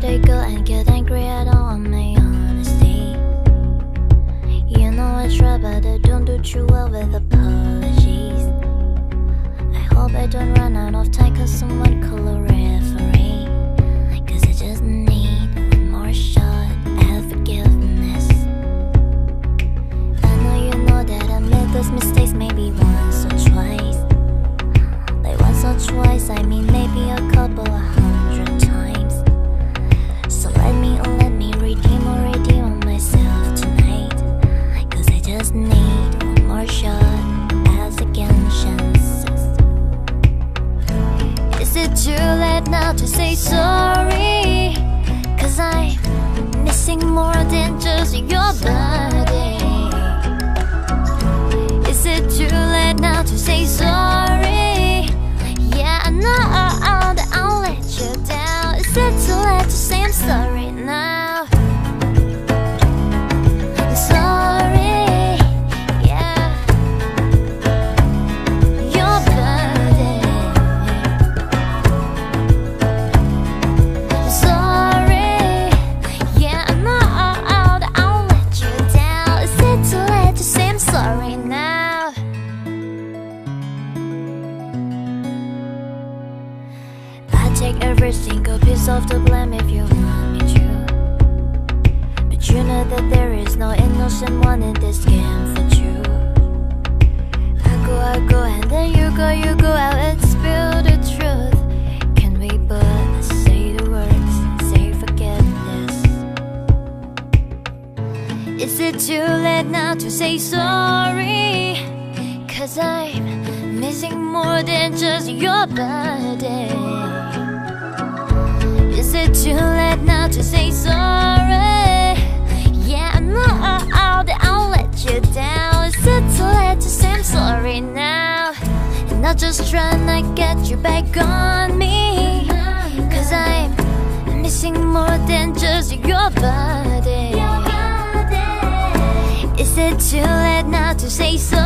I go and get angry at all on my honesty? You know I try, but I don't do too well with apologies. I hope I don't run out of time, cause someone call a referee. Cause I just need one more shot at forgiveness. I know you know that I made those mistakes maybe once or twice. Like once or twice, I mean maybe a couple of 100 times. So let me redeem on myself tonight. Cause I just need one more shot at second chances. Is it too late now to say sorry? Cause I'm missing more than just your body. Is it too late now to say sorry? Yeah, I know that I'll let you down. Is it too late to say I'm sorry now? I'm sorry, yeah. Your body. I'm sorry, yeah, I know that I'll let you down. Is it too late to say I'm sorry now? I take every single piece of the blame if you want me to. But you know that there is no innocent one in this game for you. I go, and then you go out and spill the truth. Can we both say the words, say forgiveness? Is it too late now to say sorry? Cause I'm missing more than just your body. Is it too late now to say sorry? Yeah, I know that I'll let you down. Is it too late to say I'm sorry now? And not just tryna get you back on me. Cause I'm missing more than just your body. Is it too late now to say sorry?